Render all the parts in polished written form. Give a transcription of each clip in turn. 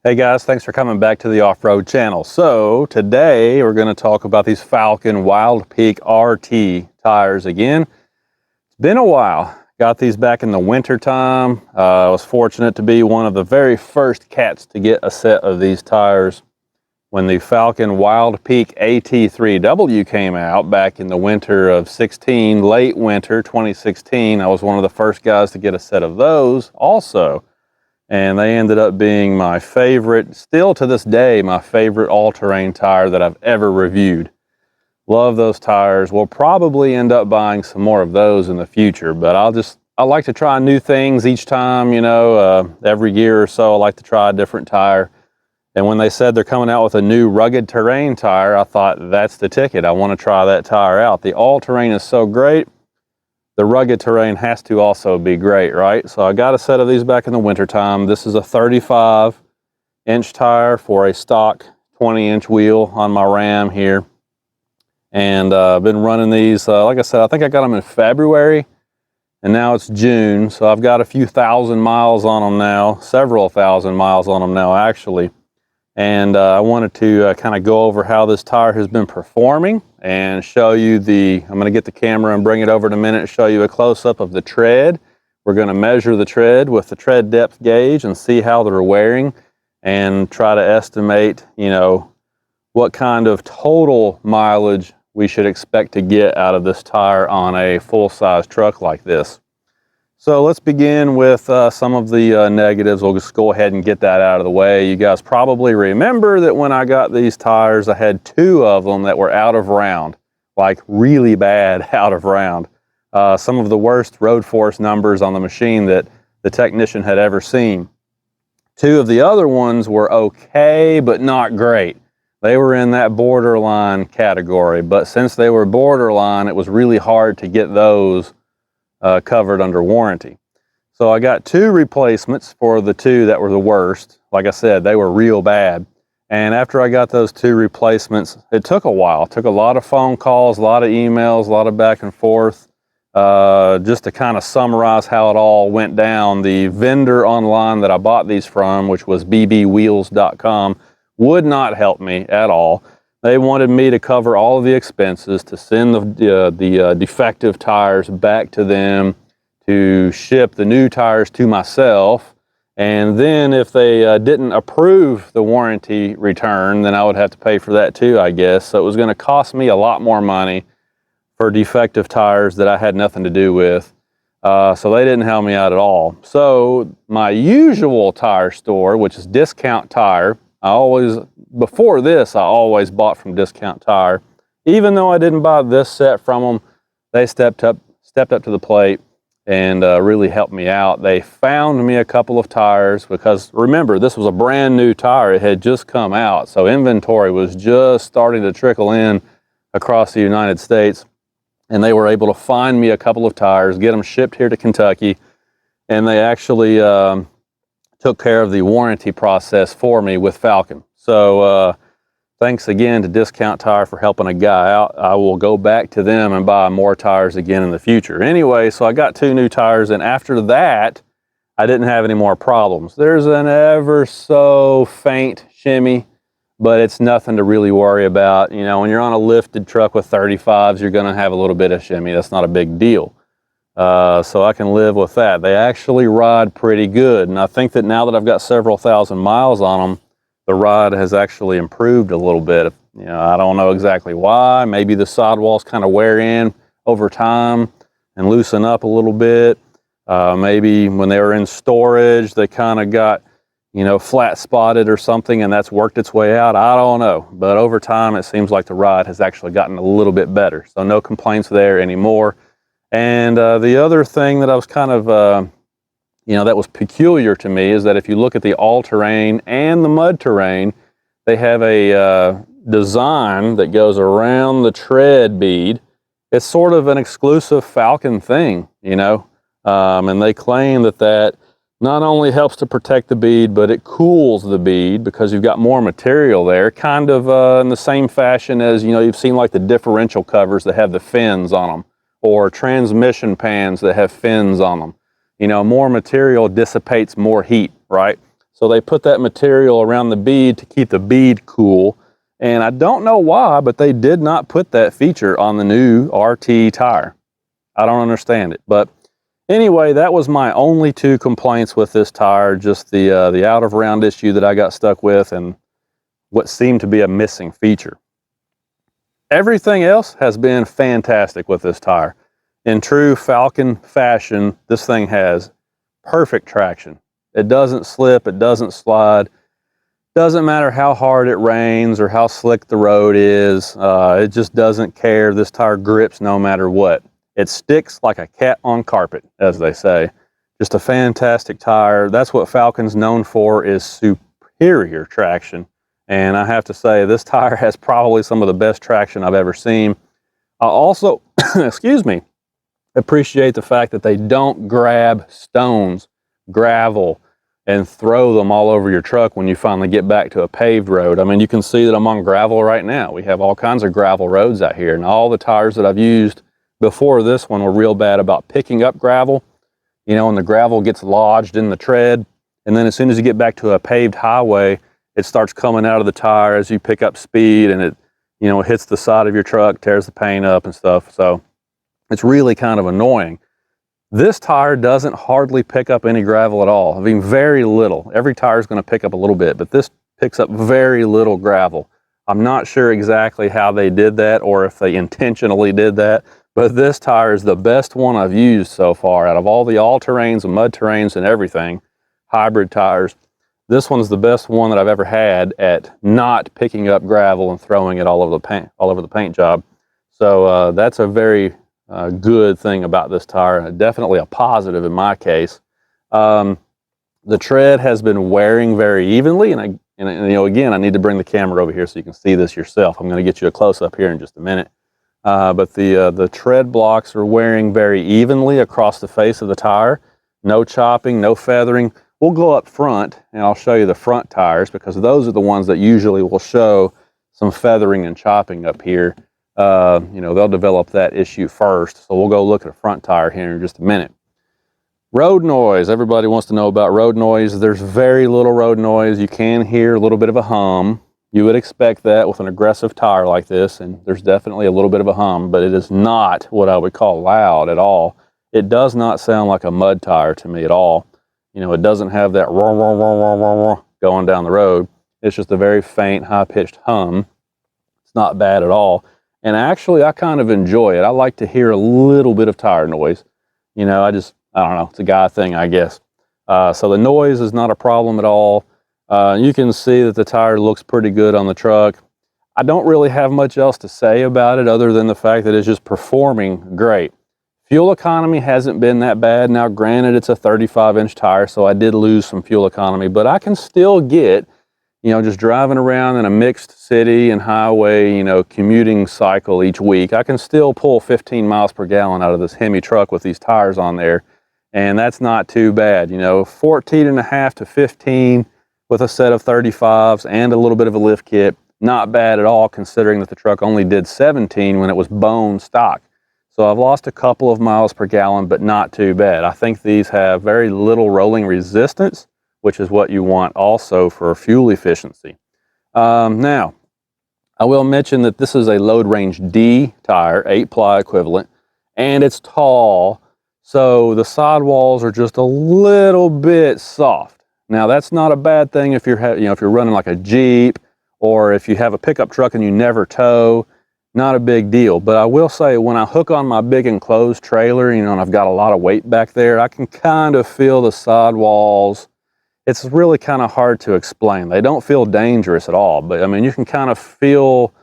Hey guys, thanks for coming back to the off-road channel. So today we're going to talk about these Falken Wildpeak RT tires again. It's been a while. Got these back in the winter time. I was fortunate to be one of the very first cats to get a set of these tires when the Falken Wildpeak AT3W came out back in the winter of 16, late winter 2016. I was one of the first guys to get a set of those also. And they ended up being my favorite, still to this day, my favorite all-terrain tire that I've ever reviewed. Love those tires. We'll probably end up buying some more of those in the future, but I like to try new things each time, you know, every year or so I like to try a different tire. And when they said they're coming out with a new rugged terrain tire, I thought that's the ticket. I want to try that tire out. The all-terrain is so great. The rugged terrain has to also be great, right? So I got a set of these back in the winter time. This is a 35-inch tire for a stock 20-inch wheel on my Ram here. And I've been running these, like I said, I think I got them in February, and now it's June. So I've got a few thousand miles on them now, several thousand miles on them now, actually. And I wanted to kind of go over how this tire has been performing and show you I'm going to get the camera and bring it over in a minute and show you a close-up of the tread. We're going to measure the tread with the tread depth gauge and see how they're wearing and try to estimate, you know, what kind of total mileage we should expect to get out of this tire on a full-size truck like this. So let's begin with some of the negatives. We'll just go ahead and get that out of the way. You guys probably remember that when I got these tires, I had two of them that were out of round, like really bad out of round. Some of the worst road force numbers on the machine that the technician had ever seen. Two of the other ones were okay, but not great. They were in that borderline category, but since they were borderline, it was really hard to get those covered under warranty. So I got two replacements for the two that were the worst. Like I said, they were real bad. And after I got those two replacements, it took a while. It took a lot of phone calls, a lot of emails, a lot of back and forth. Just to kind of summarize how it all went down, the vendor online that I bought these from, which was bbwheels.com, would not help me at all. They wanted me to cover all of the expenses, to send the defective tires back to them, to ship the new tires to myself, and then if they didn't approve the warranty return, then I would have to pay for that too, I guess. So it was going to cost me a lot more money for defective tires that I had nothing to do with. So they didn't help me out at all. So my usual tire store, which is Discount Tire, before this, I always bought from Discount Tire. Even though I didn't buy this set from them, they stepped up to the plate and really helped me out. They found me a couple of tires because, remember, this was a brand new tire. It had just come out, so inventory was just starting to trickle in across the United States. And they were able to find me a couple of tires, get them shipped here to Kentucky, and they actually took care of the warranty process for me with Falken. So thanks again to Discount Tire for helping a guy out. I will go back to them and buy more tires again in the future. Anyway, so I got two new tires, and after that, I didn't have any more problems. There's an ever so faint shimmy, but it's nothing to really worry about. You know, when you're on a lifted truck with 35s, you're gonna have a little bit of shimmy. That's not a big deal. So I can live with that. They actually ride pretty good, and I think that now that I've got several thousand miles on them, the ride has actually improved a little bit. You know, I don't know exactly why. Maybe the sidewalls kind of wear in over time and loosen up a little bit. Maybe when they were in storage, they kind of got, you know, flat spotted or something, and that's worked its way out. I don't know, but over time, it seems like the ride has actually gotten a little bit better. So no complaints there anymore. And the other thing that I was kind of, you know, that was peculiar to me is that if you look at the all-terrain and the mud terrain, they have a design that goes around the tread bead. It's sort of an exclusive Falken thing, you know, and they claim that not only helps to protect the bead, but it cools the bead because you've got more material there, kind of in the same fashion as, you know, you've seen like the differential covers that have the fins on them, or transmission pans that have fins on them. You know, more material dissipates more heat, right? So they put that material around the bead to keep the bead cool. And I don't know why, but they did not put that feature on the new RT tire. I don't understand it. But anyway, that was my only two complaints with this tire, just the out of round issue that I got stuck with and what seemed to be a missing feature. Everything else has been fantastic with this tire. In true Falken fashion, this thing has perfect traction. It doesn't slip, it doesn't slide. Doesn't matter how hard it rains or how slick the road is, it just doesn't care. This tire grips no matter what. It sticks like a cat on carpet, as they say. Just a fantastic tire. That's what Falken's known for, is superior traction. And I have to say, this tire has probably some of the best traction I've ever seen. I also, excuse me, appreciate the fact that they don't grab stones, gravel, and throw them all over your truck when you finally get back to a paved road. I mean, you can see that I'm on gravel right now. We have all kinds of gravel roads out here, and all the tires that I've used before this one were real bad about picking up gravel, you know, and the gravel gets lodged in the tread, and then as soon as you get back to a paved highway, it starts coming out of the tire as you pick up speed, and it, you know, hits the side of your truck, tears the paint up and stuff. So it's really kind of annoying. This tire doesn't hardly pick up any gravel at all. I mean, very little. Every tire is going to pick up a little bit, but this picks up very little gravel. I'm not sure exactly how they did that or if they intentionally did that, but this tire is the best one I've used so far out of all the all-terrains and mud terrains and everything, hybrid tires. This one's the best one that I've ever had at not picking up gravel and throwing it all over the paint job. So that's a very good thing about this tire, definitely a positive in my case. The tread has been wearing very evenly, and you know, again, I need to bring the camera over here so you can see this yourself. I'm going to get you a close-up here in just a minute. But the tread blocks are wearing very evenly across the face of the tire. No chopping, no feathering. We'll go up front, and I'll show you the front tires, because those are the ones that usually will show some feathering and chopping up here. You know, they'll develop that issue first. So we'll go look at a front tire here in just a minute. Road noise. Everybody wants to know about road noise. There's very little road noise. You can hear a little bit of a hum. You would expect that with an aggressive tire like this, and there's definitely a little bit of a hum, but it is not what I would call loud at all. It does not sound like a mud tire to me at all. You know, it doesn't have that roar, roar, roar, roar, roar, roar going down the road. It's just a very faint, high-pitched hum. It's not bad at all. And actually, I kind of enjoy it. I like to hear a little bit of tire noise. You know, I don't know, it's a guy thing, I guess. So the noise is not a problem at all. You can see that the tire looks pretty good on the truck. I don't really have much else to say about it other than the fact that it's just performing great. Fuel economy hasn't been that bad. Now, granted, it's a 35-inch tire, so I did lose some fuel economy, but I can still get, you know, just driving around in a mixed city and highway, you know, commuting cycle each week, I can still pull 15 miles per gallon out of this Hemi truck with these tires on there. And that's not too bad, you know, 14.5 to 15 with a set of 35s and a little bit of a lift kit. Not bad at all, considering that the truck only did 17 when it was bone stock. So I've lost a couple of miles per gallon, but not too bad. I think these have very little rolling resistance, which is what you want also for fuel efficiency. Now, I will mention that this is a load range D tire, 8-ply equivalent, and it's tall, so the sidewalls are just a little bit soft. Now, that's not a bad thing if you're, if you're running like a Jeep, or if you have a pickup truck and you never tow. Not a big deal. But I will say, when I hook on my big enclosed trailer, you know, and I've got a lot of weight back there, I can kind of feel the sidewalls. It's really kind of hard to explain. They don't feel dangerous at all, but I mean, you can kind of feel,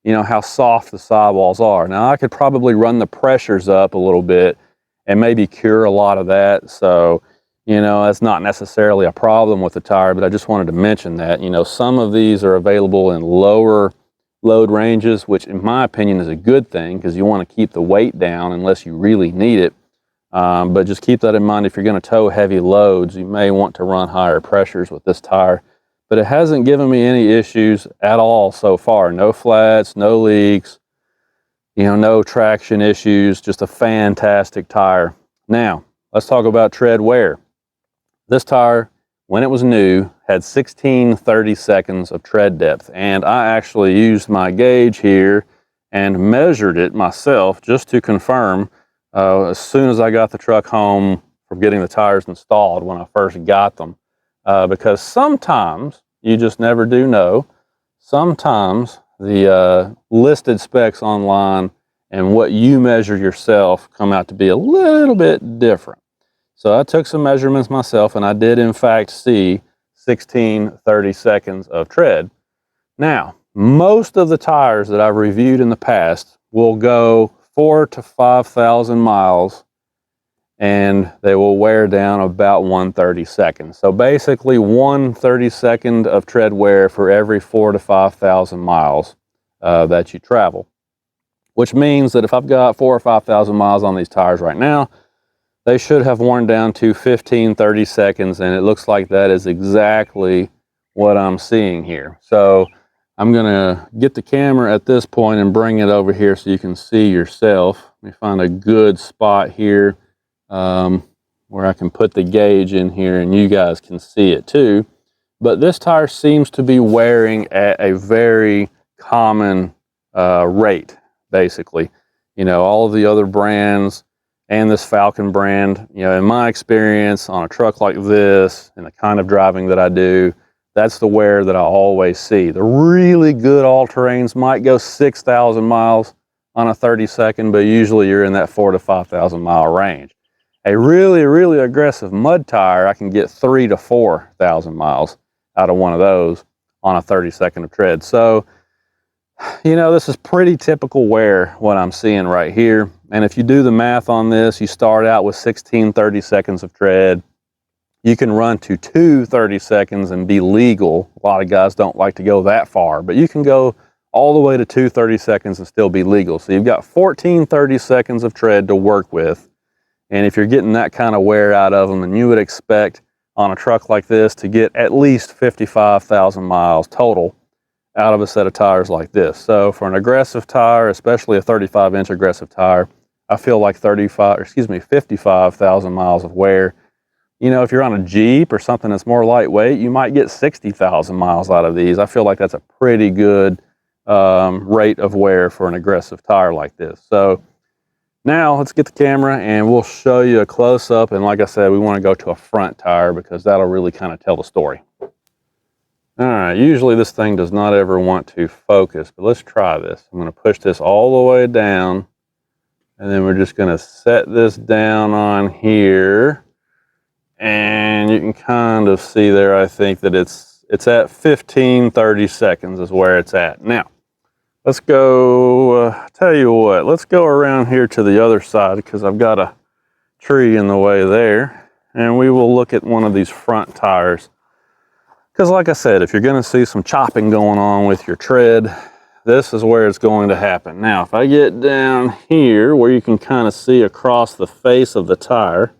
you know, how soft the sidewalls are. Now, I could probably run the pressures up a little bit and maybe cure a lot of that. So, you know, that's not necessarily a problem with the tire, but I just wanted to mention that, you know, some of these are available in lower load ranges, which in my opinion is a good thing, because you want to keep the weight down unless you really need it. But just keep that in mind. If you're going to tow heavy loads, you may want to run higher pressures with this tire. But it hasn't given me any issues at all so far. No flats, no leaks, you know, no traction issues, just a fantastic tire. Now, let's talk about tread wear. This tire when it was new, had 16 30-seconds of tread depth. And I actually used my gauge here and measured it myself just to confirm as soon as I got the truck home from getting the tires installed when I first got them. Because sometimes, you just never do know, sometimes the listed specs online and what you measure yourself come out to be a little bit different. So I took some measurements myself, and I did in fact see 16 30-seconds of tread. Now, most of the tires that I've reviewed in the past will go 4,000 to 5,000 miles, and they will wear down about 1 30-second. So basically 1 30-second of tread wear for every 4,000 to 5,000 miles that you travel. Which means that if I've got 4,000 or 5,000 miles on these tires right now, they should have worn down to 15 30-seconds, and it looks like that is exactly what I'm seeing here. So I'm gonna get the camera at this point and bring it over here so you can see yourself. Let me find a good spot here where I can put the gauge in here and you guys can see it too. But this tire seems to be wearing at a very common rate, basically. You know, all of the other brands and this Falken brand, you know, in my experience on a truck like this and the kind of driving that I do, that's the wear that I always see. The really good all-terrains might go 6,000 miles on a 30-second, but usually you're in that 4,000 to 5,000 mile range. A really, really aggressive mud tire, I can get 3,000 to 4,000 miles out of one of those on a 30-second of tread. So, you know, this is pretty typical wear, what I'm seeing right here. And if you do the math on this, you start out with 16 30-seconds of tread. You can run to 2 30-seconds and be legal. A lot of guys don't like to go that far, but you can go all the way to 2 30-seconds and still be legal. So you've got 14 30-seconds of tread to work with. And if you're getting that kind of wear out of them, then you would expect on a truck like this to get at least 55,000 miles total out of a set of tires like this. So for an aggressive tire, especially a 35-inch aggressive tire, I feel like 55,000 miles of wear. You know, if you're on a Jeep or something that's more lightweight, you might get 60,000 miles out of these. I feel like that's a pretty good rate of wear for an aggressive tire like this. So now let's get the camera and we'll show you a close-up. And like I said, we want to go to a front tire because that'll really kind of tell the story. All right, usually this thing does not ever want to focus, but let's try this. I'm going to push this all the way down, and then we're just going to set this down on here. And you can kind of see there, I think that it's at 15 30-seconds is where it's at. Now, let's go, tell you what, let's go around here to the other side because I've got a tree in the way there. And we will look at one of these front tires. Because like I said, if you're going to see some chopping going on with your tread, this is where it's going to happen. Now, if I get down here where you can kind of see across the face of the tire,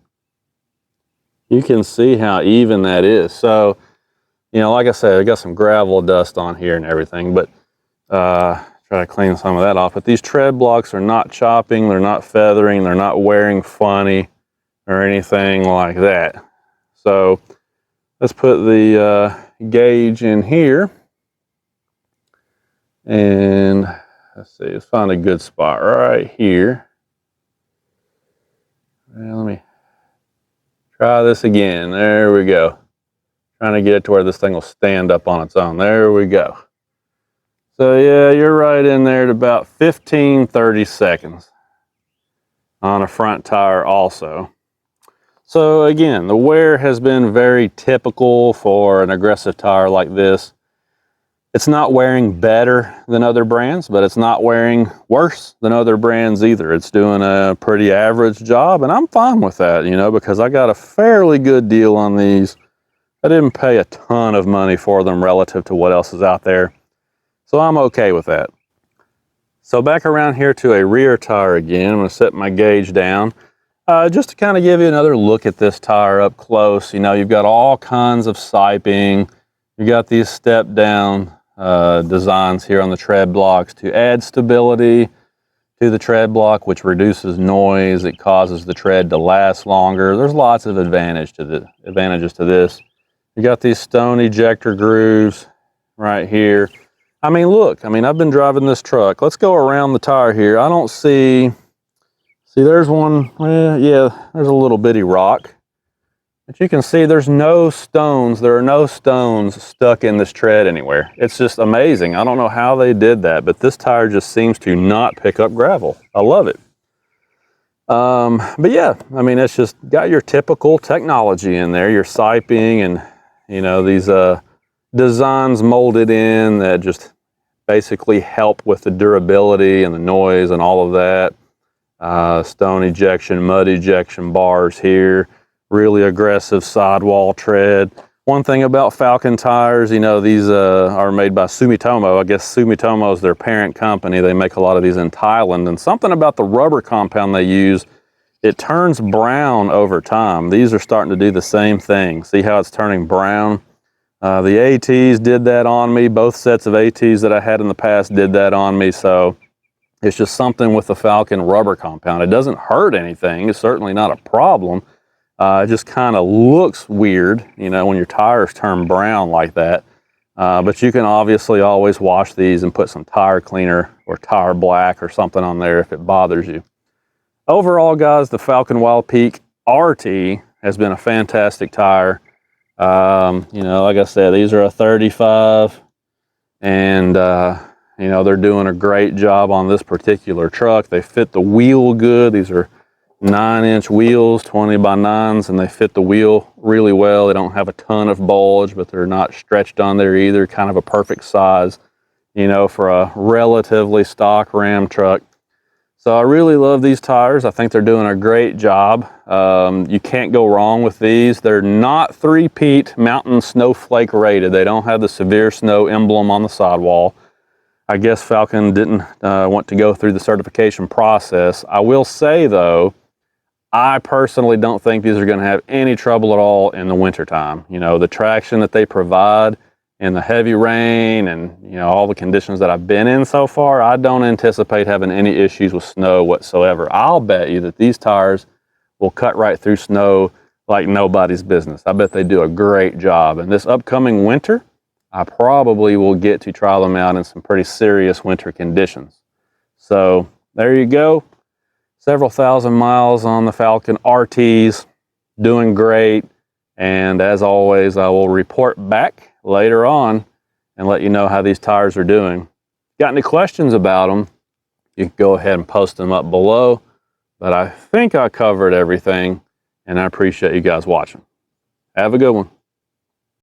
you can see how even that is. So, you know, like I said, I got some gravel dust on here and everything, but try to clean some of that off. But these tread blocks are not chopping, they're not feathering, they're not wearing funny or anything like that. So let's put the gauge in here, and let's see, let's find a good spot right here. Well, let me try this again. There we go. Trying to get it to where this thing will stand up on its own. There we go. So yeah, you're right in there at about 15 30-seconds on a front tire also. So again, the wear has been very typical for an aggressive tire like this. It's not wearing better than other brands, but it's not wearing worse than other brands either. It's doing a pretty average job, and I'm fine with that, you know, because I got a fairly good deal on these. I didn't pay a ton of money for them relative to what else is out there, so I'm okay with that. So back around here to a rear tire again. I'm going to set my gauge down. Just to kind of give you another look at this tire up close. You know, you've got all kinds of siping. You got these step down designs here on the tread blocks to add stability to the tread block, which reduces noise. It causes the tread to last longer. There's lots of advantages to this. You got these stone ejector grooves right here. I mean, look, I've been driving this truck. Let's go around the tire here. I don't see there's one, yeah, there's a little bitty rock. But you can see there's no stones, there are no stones stuck in this tread anywhere. It's just amazing. I don't know how they did that, but this tire just seems to not pick up gravel. I love it. But yeah, it's just got your typical technology in there, your siping and, these designs molded in that just basically help with the durability and the noise and all of that. Stone ejection, mud ejection bars here. Really aggressive sidewall tread. One thing about Falken tires, these are made by Sumitomo. I guess Sumitomo is their parent company. They make a lot of these in Thailand. And something about the rubber compound they use, it turns brown over time. These are starting to do the same thing. See how it's turning brown? The ATs did that on me. Both sets of ATs that I had in the past did that on me. So it's just something with the Falken rubber compound. It doesn't hurt anything. It's certainly not a problem. It just kind of looks weird, when your tires turn brown like that. But you can obviously always wash these and put some tire cleaner or tire black or something on there if it bothers you. Overall, guys, the Falken Wildpeak RT has been a fantastic tire. Like I said, these are a 35, and they're doing a great job on this particular truck. They fit the wheel good. These are 9-inch wheels, 20 by 9s, and they fit the wheel really well. They don't have a ton of bulge, but they're not stretched on there either. Kind of a perfect size, for a relatively stock Ram truck. So I really love these tires. I think they're doing a great job. You can't go wrong with these. They're not 3-peat mountain snowflake rated. They don't have the severe snow emblem on the sidewall. I guess Falken didn't want to go through the certification process. I will say though, I personally don't think these are going to have any trouble at all in the wintertime. The traction that they provide in the heavy rain and, all the conditions that I've been in so far, I don't anticipate having any issues with snow whatsoever. I'll bet you that these tires will cut right through snow like nobody's business. I bet they do a great job. And this upcoming winter, I probably will get to try them out in some pretty serious winter conditions. So there you go. Several thousand miles on the Falken RTs, doing great. And as always, I will report back later on and let you know how these tires are doing. Got any questions about them, you can go ahead and post them up below. But I think I covered everything, and I appreciate you guys watching. Have a good one.